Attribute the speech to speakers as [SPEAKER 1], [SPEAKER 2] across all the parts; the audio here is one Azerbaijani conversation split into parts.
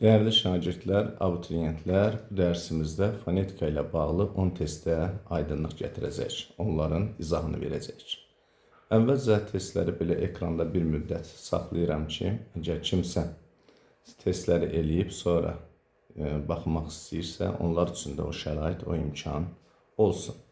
[SPEAKER 1] Değerli şagirdlər, abituriyentlər, bu dərsimizdə fonetika ilə bağlı 10 testə aydınlıq gətirəcək. Onların izahını verəcək. Əvvəlcə testləri belə ekranda bir müddət saxlayıram ki, əgər kimsə testləri eləyib sonra baxmaq istəyirsə, onlar üçün də o şərait, o imkan olsun.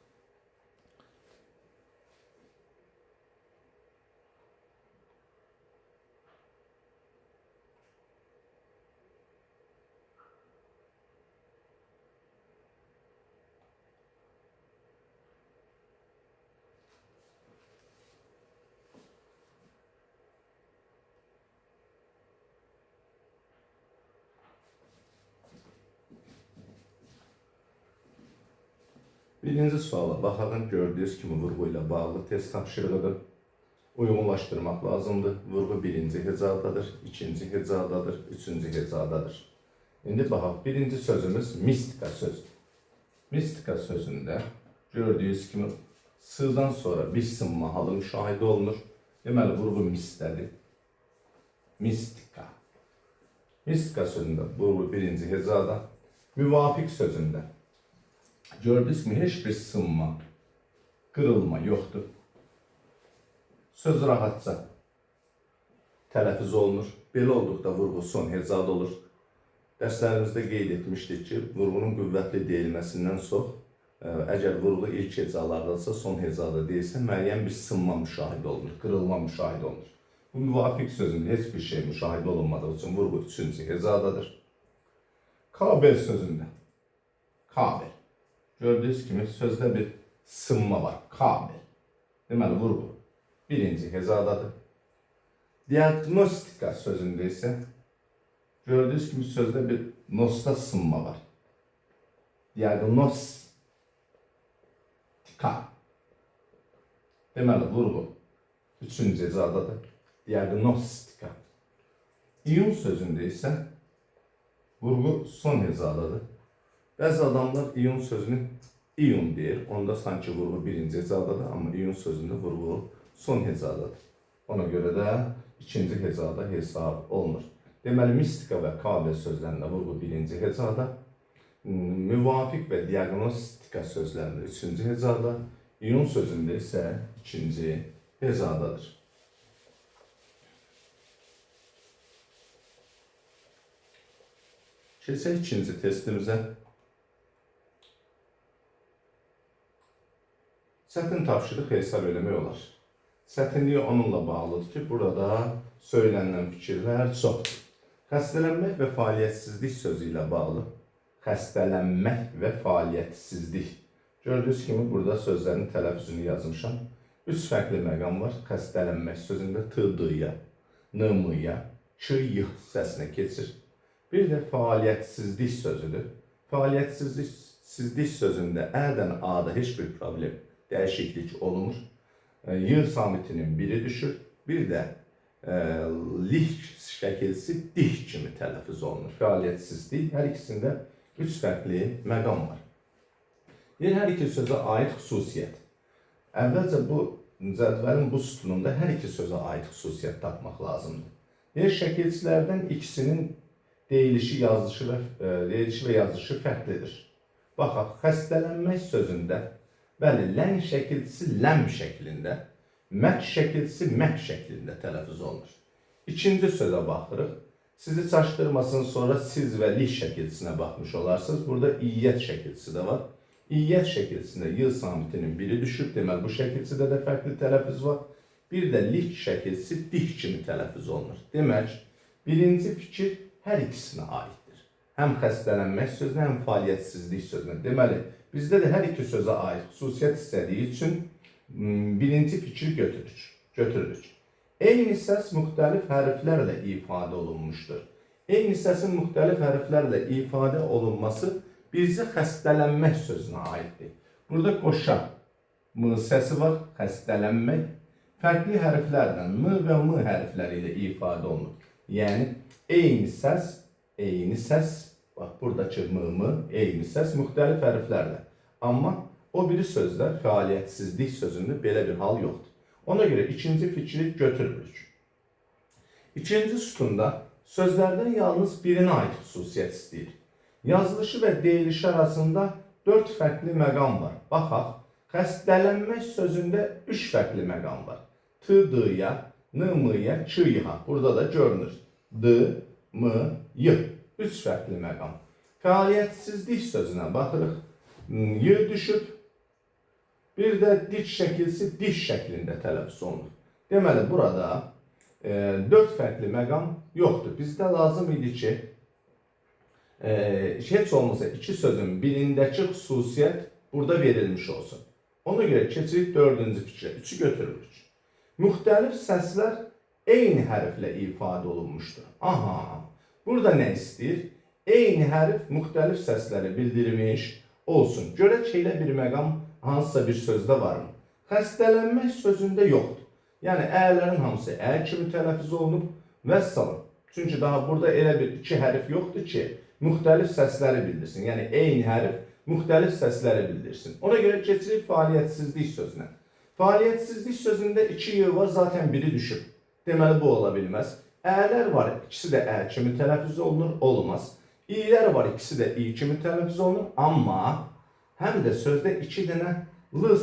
[SPEAKER 1] Birinci suala baxalım. Gördüyünüz kimi vurğu ilə bağlı test tapşırığıdır. Uyğunlaşdırmaq lazımdır. Vurğu birinci hecadadır, ikinci hecadadır, üçüncü hecadadır. İndi baxaq, birinci sözümüz mistika sözdür. Mistika sözündə gördüyünüz kimi sığdan sonra bir sınma halı müşahidə olunur. Deməli, vurğu misdədir. Mistika. Mistika sözündə vurğu birinci hecada. Müvafiq sözündə gördüyünüz kimi heç bir sınma, qırılma yoxdur. Söz rahatca tələffüz olunur. Belə olduqda vurğu son hecada olur. Dərslərimizdə qeyd etmişdik ki, vurğunun qüvvətli deyilməsindən çox, əgər vurğu ilk hecalardadırsa, son hecada deyilsə, müəyyən bir sınma müşahidə olunur, qırılma müşahidə olunur. Bu müvafiq sözündə heç bir şey müşahidə olunmadığı üçün vurğu üçüncü hecadadır. Kabel sözündə, kabel. Gördüyünüz kimi sözdə bir sınma var, kabel. Deməli, vurğu birinci hecadadır. Diagnostika sözündə isə gördüyünüz kimi sözdə bir nosta sınma var. Diagnostika. Deməli, vurğu üçüncü hecadadır. Diagnostika. İyun sözündə isə vurğu son hecadadır. Bəzi adamlar iyun sözünü iyun deyir. Onda sanki vurğu birinci hecadadır, amma iyun sözündə vurğu son hecadadır. Ona görə də ikinci hecada hesab olunur. Deməli, mistika və kabel sözlərində vurğu birinci hecada, müvafiq və diagnostika sözlərində üçüncü hecada, iyun sözündə isə ikinci hecadadır. Keçək ikinci testimizə. Çətin tapşırıq hesab eləmək olar. Çətinliyi onunla bağlıdır ki, burada söylənilən fikirlər çoxdur. Xəstələnmək və fəaliyyətsizlik sözü ilə bağlı. Xəstələnmək və fəaliyyətsizlik. Gördüyünüz kimi burada sözlərin tələffüzünü yazmışam. 3 fərqli məqam var. Xəstələnmək sözündə t-dı-ya, n-mı-ya, k-y səsinə keçir. Bir də fəaliyyətsizlik sözüdür. Fəaliyyətsizlik sözündə ə-dən a-da heç bir problem, dəyişiklik olunur. Y samitinin biri düşür. Bir də lih şəkilsi dih kimi tələffüz olunur. Fəaliyyətsizlik, hər ikisində 3 fərqli məqam var. Hər iki sözə aid xüsusiyyət. Əvvəlcə bu cədvəlin bu sütununda hər iki sözə aid xüsusiyyət tapmaq lazımdır. Şəkilçilərdən ikisinin deyilişi və yazılışı fərqlidir. Baxaq, xəstələnmək sözündə bəli, lən şəkilçisi ləm şəklində, mək şəkilçisi mək şəklində tələffüz olunur. İkinci sözə baxırıq. Sizi çaşdırmasın, sonra siz və lih şəkilçisinə baxmış olarsınız. Burada iyyət şəkilçisi də var. İyyət şəkilçisində y samitinin biri düşüb. Deməli, bu şəkilçidə də fərqli tələffüz var. Bir də lih şəkilçisi dih kimi tələffüz olunur. Demək, birinci fikir hər ikisinə aiddir. Həm xəstələnmək sözünə, həm fəaliyyətsizlik sözünə. Deməli, bizdə də hər iki sözə aid xüsusiyyət istədiyi üçün birinci fikri götürürük. Eyni səs müxtəlif hərflərlə ifadə olunmuşdur. Eyni səsin müxtəlif hərflərlə ifadə olunması bizə xəstələnmək sözünə aiddir. Burada qoşa m səsi var, xəstələnmək. Fərqli hərflərlə m və m hərfləri ilə ifadə olunur. Yəni, eyni səs, bax, buradakı m, eyni səs müxtəlif hərflərlə. Amma o biri sözlər, fəaliyyətsizlik sözündə belə bir hal yoxdur. Ona görə ikinci fikri götürmürük. İkinci sütunda sözlərdən yalnız birinə aid xüsusiyyət istəyir. Yazılışı və deyilişi arasında 4 fərqli məqam var. Baxaq, xəstələnmək sözündə 3 fərqli məqam var. T, D-ya, N, M-ya, Ç, Y-ha. Burada da görünür. D, M, Y. 3 fərqli məqam. Fəaliyyətsizlik sözünə baxırıq. Y düşüb. Bir də diş şəkilsi diş şəklində tələffüz olunur. Deməli, burada 4 fərqli məqam yoxdur. Bizdə lazım idi ki, heç olmasa 2 sözün birindəki xüsusiyyət burada verilmiş olsun. Ona görə keçirik 4-cü fikrə. 3'ü götürürük. Müxtəlif səslər eyni hərflə ifadə olunmuşdur. Aha, burada nə istəyir? Eyni hərf müxtəlif səsləri bildirmiş olsun. Görək elə bir məqam hansısa bir sözdə varmı? Xəstələnmək sözündə yoxdur. Yəni, ələrin hamısı əl kimi tələffüz olunub və salam. Çünki daha burada elə bir 2 hərf yoxdur ki, müxtəlif səsləri bildirsin. Yəni, eyni hərf müxtəlif səsləri bildirsin. Ona görə keçirik fəaliyyətsizlik sözünə. Fəaliyyətsizlik sözündə 2 y var, zaten biri düşüb. Deməli, bu ola bilməz. Ələr var, ikisi də əl kimi tələffüz olunur, olmaz. İ'lər var, ikisi də i kimi tələffüz olunur, amma həm də sözdə 2 dənə l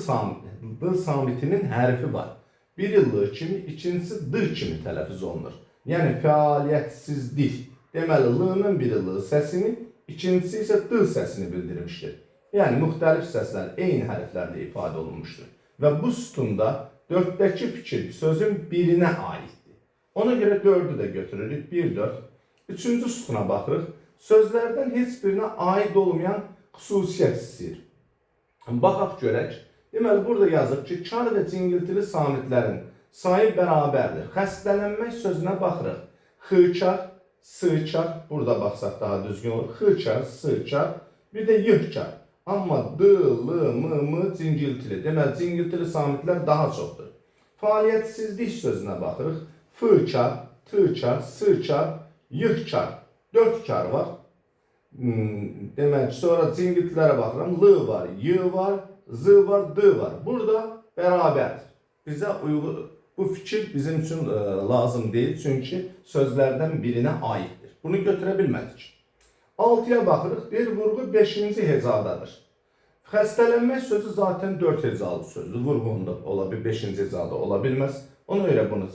[SPEAKER 1] samitinin hərfi var. Biri l kimi, ikincisi d kimi tələffüz olunur. Yəni, fəaliyyətsizlik. Deməli, l-nın biri l səsini, ikincisi isə d səsini bildirmişdir. Yəni, müxtəlif səslər eyni hərflərlə ifadə olunmuşdur. Və bu sütunda 4-dəki fikir sözün birinə aiddir. Ona görə 4'ü də götürürük. 1, 4. 3-cü sütuna baxırıq. Sözlərdən heç birinə aid olmayan xüsusiyyət istəyir. Baxaq görək. Deməli, burada yazıb ki, çar və cingiltili samitlərin sayı bərabərdir. Xəstələnmək sözünə baxırıq. X-çar, S-çar, burada baxsaq daha düzgün olur. X-çar, S-çar, bir də Y-çar. Amma D, L, M cingiltili. Deməli, cingiltili samitlər daha çoxdur. Fəaliyyətsizlik sözünə baxırıq. F-çar, T-çar, S-çar, Y-çar. 4 çar var. Demək, sonra cingiltilərə baxıram. L var, Y var, Z var, D var. Burada bərabərdir. Bizə uyğun, bu fikir bizim üçün lazım deyil. Çünki sözlərdən birinə aiddir. Bunu götürə bilmədik. 6'ya baxırıq. Bir vurğu 5-ci hecadadır. Xəstələnmək sözü zaten 4 hecalı sözdür. Vurğunda ola bir 5-ci hecada ola bilməz. Ona görə bunu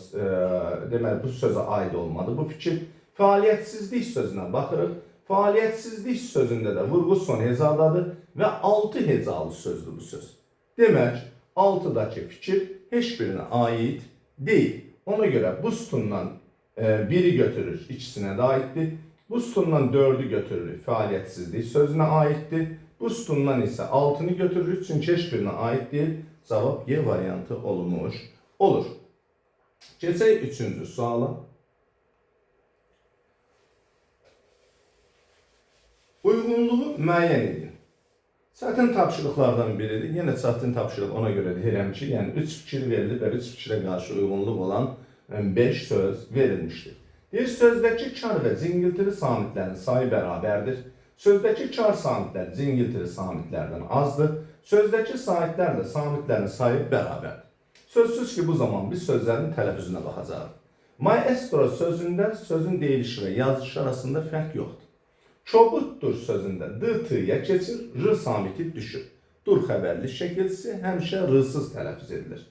[SPEAKER 1] deməli, bu sözə aid olmadı. Bu fikir fəaliyyətsizlik sözünə baxırıq. Fəaliyyətsizlik sözündə də vurğu son hecadadır və 6 hecalı sözdür bu söz. Demək, 6'daki fikir heç birinə aid deyil. Ona görə bu sütundan 1'i götürür, ikisinə də aiddir. Bu sütundan 4'ü götürürük, fəaliyyətsizlik sözünə aiddir. Bu sütundan isə 6'nı götürürük, çünki heç birinə aid deyil. Cavab Y variantı olunmuş olur. Keçək 3-cü suala. Uyğunluğu müəyyən edin. Çətin tapşırıqlardan biridir. Yenə çətin tapşırıq ona görə deyirəm ki, yəni 3 fikir verilir və 3 fikrə qarşı uyğunluq olan 5 söz verilmişdir. Deyir, sözdəki kar və cingiltili samitlərin sayı bərabərdir. Sözdəki kar samitlər cingiltili samitlərdən azdır. Sözdəki saitlərlə samitlərin sayı bərabərdir. Sözsüz ki, bu zaman biz sözlərin tələffüzünə baxacağıq. Maestro sözündə sözün deyilişi və yazılışı arasında fərq yoxdur. Çobuddur sözündə D-T-yə keçir, R samiti düşür. Dur xəbərli şəkilsi həmişə R-sız tələffüz edilir.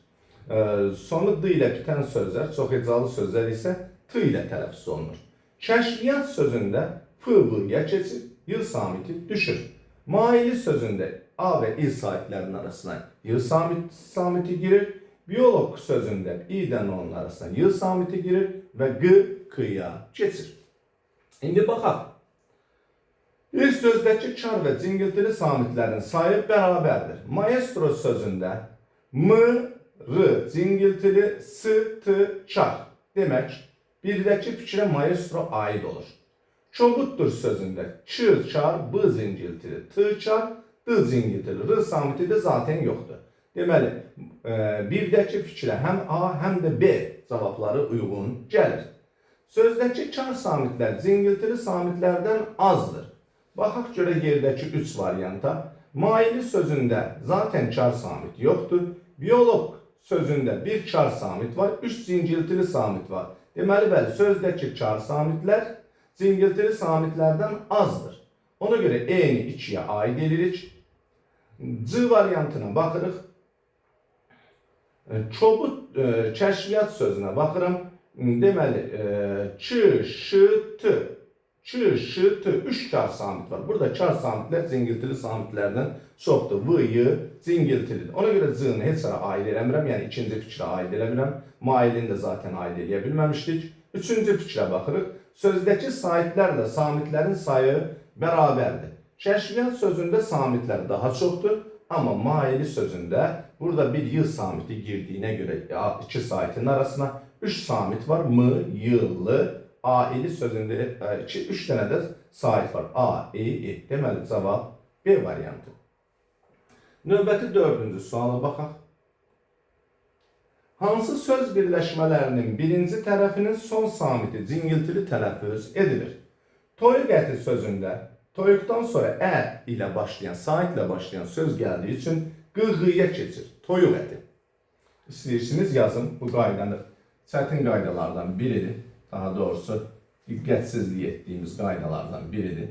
[SPEAKER 1] Sonu D ilə bitən sözlər, çox hecalı sözlər isə T ilə tələffüz olunur. Kəşfiyyat sözündə F-V-yə keçir, Y samiti düşür. Maili sözündə A və İ saitlərinin arasına Y samiti girir. Biyolog sözündə İ-dən onun arasına Y samiti girir və G, K-ya keçir. İndi baxaq. Bir sözdəki kar və cingiltili samitlərin sayı bərabərdir. Maestro sözündə M, R cingiltili, S, T, çar. Demək, birdəki fikrə maestro aid olur. Çobuddur sözündə Ç, çar, B cingiltili, T, çar, D cingiltili, R samiti də zaten yoxdur. Deməli, birdəki fikrə həm A, həm də B cavabları uyğun gəlir. Sözdəki kar samitlər cingiltili samitlərdən azdır. Baxaq görə yerdəki 3 varianta. Maili sözündə zaten kar samit yoxdur. Biyolog sözündə bir kar samit var, 3 cingiltili samit var. Deməli, bəli, sözdəki çar samitlər cingiltili samitlərdən azdır. Ona görə E-ni 2-yə aid edirik. C variantına baxırıq. Çobud kəşfiyyat sözünə baxıram. Deməli, Ç, Ş, T. Ç, Ş, T. 3 kar samit var. Burada kar samitlər cingiltili samitlərdən çoxdur. V, Y cingiltilidir. Ona görə C-ni heç sara aid eləmirəm. Yəni, ikinci fikrə aid eləmirəm. Mailini də zaten aid eləyə bilməmişdik. Üçüncü fikrə baxırıq. Sözdəki saitlərlə samitlərin sayı bərabərdir. Kəşfiyyat sözündə samitlər daha çoxdur. Amma maili sözündə burada bir Y samiti girdiyinə görə iki saitin arasına 3 samit var. M, Y, L. A-ili sözündə 3 dənə də sait var. A, E, E. Deməli, cavab B variantı. Növbəti 4-cü suala baxaq. Hansı söz birləşmələrinin birinci tərəfinin son samiti cingiltili tələffüz edilir? Toyuq əti sözündə toyuqdan sonra ə ilə başlayan, saitlə başlayan söz gəldiyi üçün qı-qıya keçir. Toyuq əti. İstəyirsiniz yazın. Bu qaydanı çətin qaydalardan biridir. Daha doğrusu diqqətsizlik etdiyimiz qaydalardan biridir.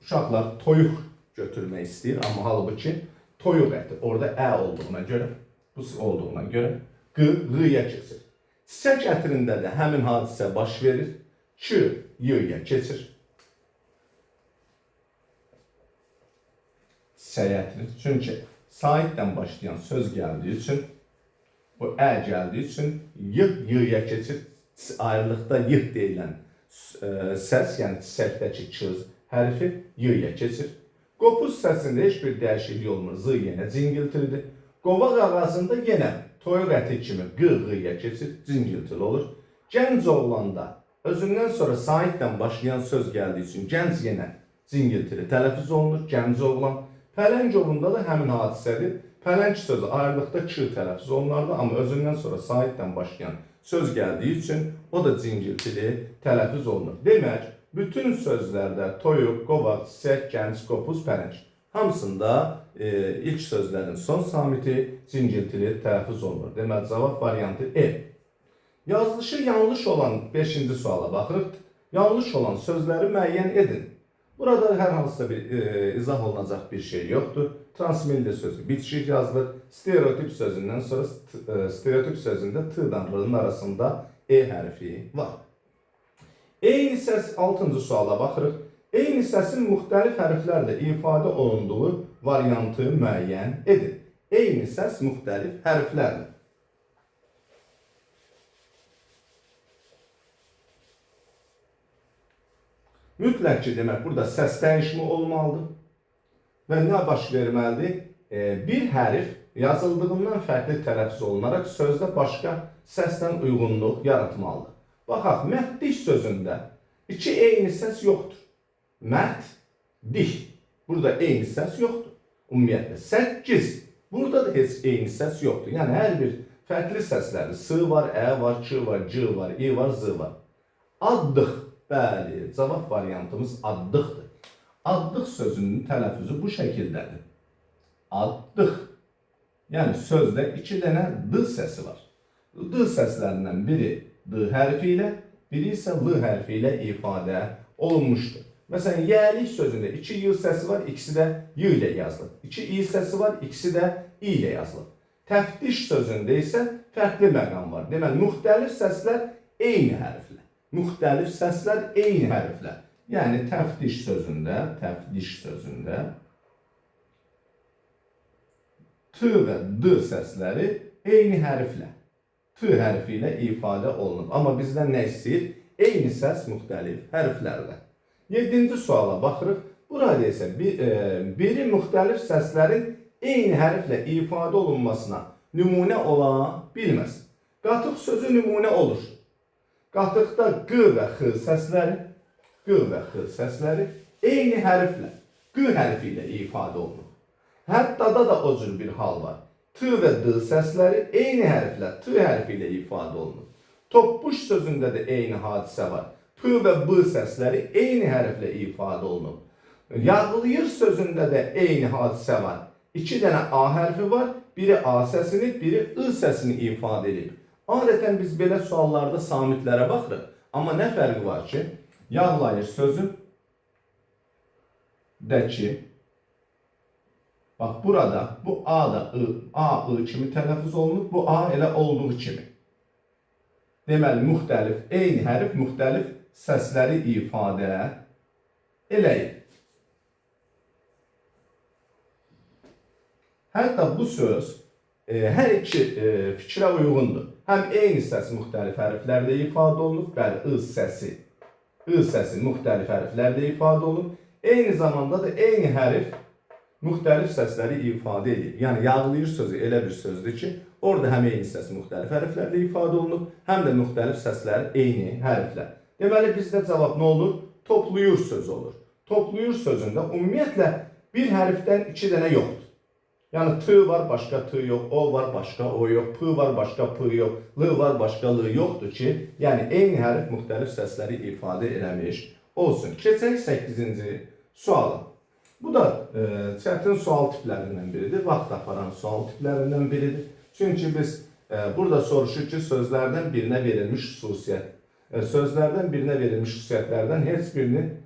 [SPEAKER 1] Uşaqlar toyuq götürmək istəyir, amma halbuki toyuq əti. Orada ə olduğuna görə, bu olduğuna görə qı-qıya keçir. Çiçək ətrində də həmin hadisə baş verir. Ç-y-yə keçir. Çiçək ətri. Çünki saitdən başlayan söz gəldiyi üçün, bu ə gəldiyi üçün y-y-yə keçir. Ayrılıqda y deyilən səs, yəni çiçəkdəki çız hərfi y-yə keçir. Qopuz səsində heç bir dəyişiklik olmur. Z yenə cingiltilidir. Qovaq ağacında yenə toyuq əti kimi qı-qıya keçir, cingiltili olur. Gənc oğlanda özündən sonra saitdən başlayan söz gəldiyi üçün gənc yenə cingiltili tələffüz olunur, gənc oğlan. Pələng oğlunda da həmin hadisədir. Pələng sözü ayrılıqda ç tələffüz olunardı, amma özündən sonra saitdən başlayan söz gəldiyi üçün o da cingiltili tələffüz olunur. Demək, bütün sözlərdə toyuq, qovaq, çiçək, gənc, qopuz, pələng hamısında ilk sözlərin son samiti cingiltili tələffüz olunur. Demək, cavab variantı E. Yazılışı yanlış olan 5-ci suala baxırıq. Yanlış olan sözləri müəyyən edin. Burada hər hansısa bir izah olunacaq bir şey yoxdur. Transmilli sözü bitişik yazılır. Stereotip sözündən sonra stereotip sözündə t-dan r-nın arasında e hərfi var. Eyni səs 6-cı suala baxırıq. Eyni səsin müxtəlif hərflərlə ifadə olunduğu variantı müəyyən edin. Eyni səs müxtəlif hərflərlə. Mütləq ki, demək, burada səs dəyişimi olmalıdır. Və nə baş verməlidir? Bir hərf yazıldığından fərqli tələffüz olunaraq sözdə başqa səsdən uyğunluq yaratmalıdır. Baxaq, məhd-dik sözündə iki eyni səs yoxdur. Məhd, dik. Burada eyni səs yoxdur. Ümumiyyətlə, 8. Burada da heç eyni səs yoxdur. Yəni, hər bir fərqli səslərdir. S var, ə var, ç var, c var, i var, z var. Addıq. Bəli, cavab variantımız addıqdır. Addıq sözünün tələffüzü bu şəkildədir. Addıq. Yəni, sözdə 2 dənə d səsi var. D səslərindən biri d hərfi ilə, biri isə l hərfi ilə ifadə olunmuşdur. Məsələn, yəlik sözündə 2 y səsi var, ikisi də y ilə yazılır. 2 i səsi var, ikisi də i ilə yazılır. Təftiş sözündə isə fərqli məqam var. Deməli, müxtəlif səslər eyni hərflər. Müxtəlif səslər eyni hərflər. Yəni, təftiş sözündə t və d səsləri eyni hərflə, t hərfi ilə ifadə olunub. Amma bizdən nə istəyir? Eyni səs müxtəlif hərflərlə. 7-ci suala baxırıq. Burada isə biri müxtəlif səslərin eyni hərflə ifadə olunmasına nümunə ola bilməz. Qatıq sözü nümunə olur. Qatıqda q və x səsləri eyni hərflə, q hərfi ilə ifadə olunur. Hətta da o cür bir hal var. T və d səsləri eyni hərflə, t hərfi ilə ifadə olunur. Toppuş sözündə də eyni hadisə var. P və b səsləri eyni hərflə ifadə olunur. Yağlayır sözündə də eyni hadisə var. 2 dənə a hərfi var. Biri a səsini, biri i səsini ifadə edir. Adətən biz belə suallarda samitlərə baxırıq. Amma nə fərqi var ki, yağlayır sözü dəki, bax burada bu A da I kimi tələffüz olunur, bu A elə olduğu kimi. Deməli, müxtəlif, eyni hərf müxtəlif səsləri ifadə eləyir. Hətta bu söz hər iki fikrə uyğundur. Həm eyni səs müxtəlif hərflərlə ifadə olunur, bəli, I səsi müxtəlif hərflərlə ifadə olunur. Eyni zamanda da eyni hərf müxtəlif səsləri ifadə edir. Yəni, yağlayır sözü elə bir sözdür ki, orada həm eyni səs müxtəlif hərflərlə ifadə olunur, həm də müxtəlif səslər eyni hərflər. Deməli, bizdə cavab nə olur? Toplayır sözü olur. Toplayır sözündə ümumiyyətlə bir hərfdən 2 dənə yoxdur. Yəni, T var, başqa T yox, O var, başqa O yox, P var, başqa P yox, L var, başqa L yoxdur ki, yəni eyni hərf müxtəlif səsləri ifadə eləmiş olsun. Keçək 8-ci suala. Bu da çətin sual tiplərindən biridir, vaxt aparan sual tiplərindən biridir. Çünki biz burada soruşur ki, sözlərdən birinə verilmiş xüsusiyyət. Sözlərdən birinə verilmiş xüsusiyyətlərdən heç birinin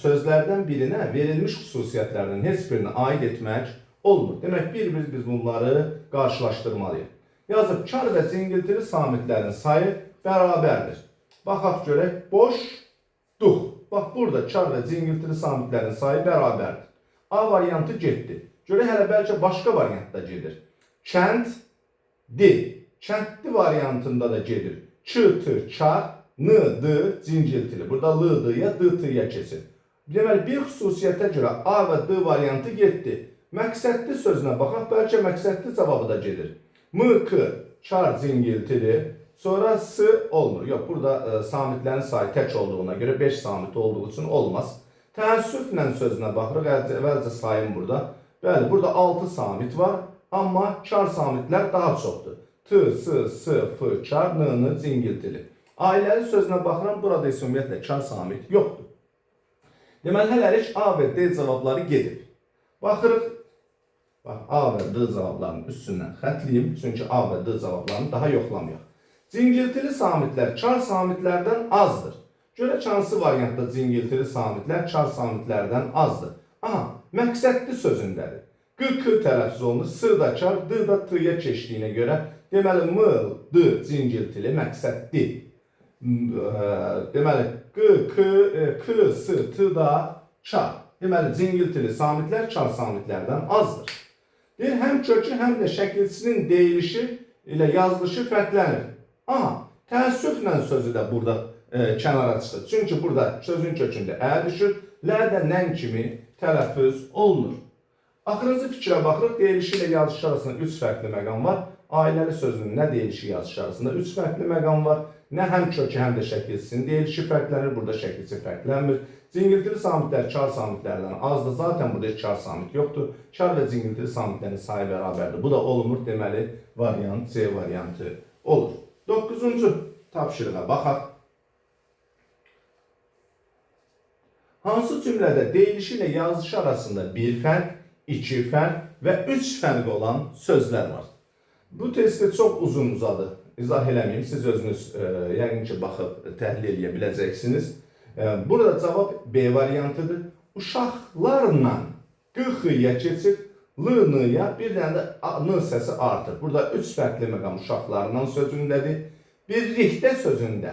[SPEAKER 1] sözlərdən birinə verilmiş xüsusiyyətlərdən heç birini aid etmək olmur. Demək, biz bunları qarşılaşdırmalıyıq. Yazıb, kar və cingiltili samitlərin sayı bərabərdir. Baxaq görək, boşluq. Bax, burada kar və cingiltili samitlərin sayı bərabərdir. A variantı getdi. Görək, hələ bəlkə başqa variantda gedir. Kənddi. Kəndli variantında da gedir. Ç-tı, kar, N-dı, cingiltili. Burada L-dıya, D-tıya keçir. Deməli, bir xüsusiyyətə görə A və D variantı getdi. Məqsədli sözünə baxaq, bəlkə məqsədli cavabı da gedir. M-k, kar, cingiltili. Sonra S olmur. Yox, burada samitlərin sayı tək olduğuna görə 5 samit olduğu üçün olmaz. Təəssüflə sözünə baxırıq, əvvəlcə sayım burada. Bəli, burada 6 samit var, amma kar samitlər daha çoxdur. T, S, S, F, kar, N, cingiltili. Ailəli sözünə baxıram, burada isə ümumiyyətlə kar samit yoxdur. Deməli, hələlik A və D cavabları gedib. Baxırıq, A və D cavablarının üstündən xətliyim, çünki A və D cavablarını daha yoxlamayaq. Cingiltili samitlər kar samitlərdən azdır. Görək, hansı variantda cingiltili samitlər kar samitlərdən azdır. Aha, məqsədli sözündədir. Q tələffüz olunur, S da kar, D da T-yə keçdiyinə görə, deməli, M, D cingiltili məqsədli. Deməli, K, S, T da kar. Deməli, cingiltili samitlər kar samitlərdən azdır. Deyir, həm kökü, həm də şəkilçinin deyilişi ilə yazılışı fərqlənir. Aha, təəssüflə sözü də burada kənara çıxır. Çünki burada sözün kökündə ə düşür, lə də nən kimi tələffüz olunur. Axırıncı fikrə baxırıq, deyilişi ilə yazılışı arasında 3 fərqli məqam var. Ailəli sözünün nə deyilişi yazılışı arasında 3 fərqli məqam var. Nə həm kökü, həm də şəkilçisinin deyilişi fərqlənir, burada şəkilçi fərqlənmir. Cingiltili samitlər kar samitlərdən azdır. Zaten burada heç kar samit yoxdur. Kar və cingiltili samitlərin sayı bərabərdir. Bu da olmur, deməli, variant C variantı olur. 9-cu tapşırığa baxaq. Hansı cümlədə deyilişi ilə yazılışı arasında bir fərq, 2 fərq və 3 fərq olan sözlər var? Bu testi çox uzun uzadı. İzah eləməyim, siz özünüz yəqin ki, baxıb təhlil edə biləcəksiniz. Burada cavab B variantıdır. Uşaqlarla Q-xıya keçir, L-nıya, bir dənə də N səsi artır. Burada 3 fərqli məqam uşaqlarla sözündədir. Birlikdə sözündə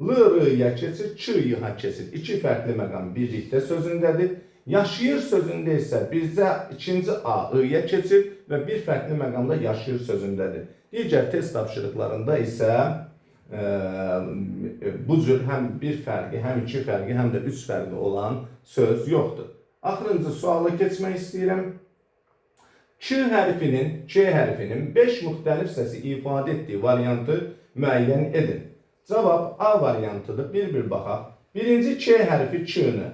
[SPEAKER 1] L-rıya keçir, Ç-yıha keçir. 2 fərqli məqam birlikdə sözündədir. Yaşayır sözündə isə bizdə ikinci A, I-yə keçir və bir fərqli məqamda yaşayır sözündədir. Digər test tapşırıqlarında isə bu cür həm bir fərqi, həm 2 fərqi, həm də 3 fərqi olan söz yoxdur. Axırıncı suala keçmək istəyirəm. K hərfinin 5 müxtəlif səsi ifadə etdiyi variantı müəyyən edin. Cavab A variantıdır. Bir baxaq. Birinci K hərfi K-nı,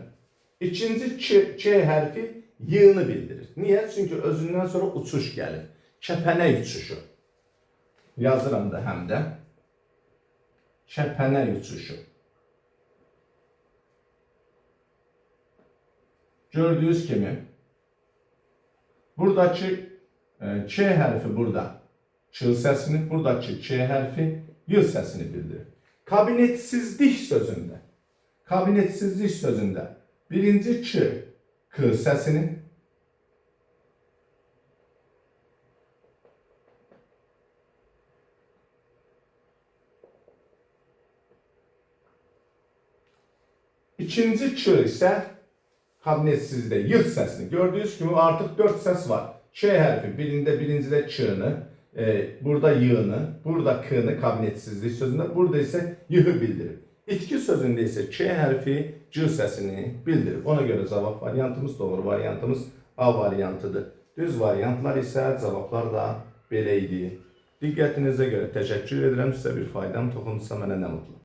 [SPEAKER 1] ikinci K hərfi Y-nı bildirir. Niyə? Çünki özündən sonra uçuş gəlir. Kəpənək uçuşu. Yazıram da həm də. Kəpənək uçuşu. Gördüyünüz kimi buradakı K hərfi burada ç səsini, buradakı ç hərfi y səsini bildirir. Kabinetsizlik sözündə birinci ç k səsini, ikinci ç isə kabinetsizlikdə y səsini. Gördüyünüz kimi artıq 4 səs var. Ç hərfi birincidə ç-nı, burada y-nı, burada k-nı kabinetsizlik sözündə, burada isə y-hı bildirir. İtki sözündə isə k hərfi c səsini bildirir. Ona görə cavab variantımız, doğru variantımız A variantıdır. Düz variantlar isə cavablar da belə idi. Diqqətinizə görə təşəkkür edirəm. Sizə bir faydam toxundusa mənə nə mutlu.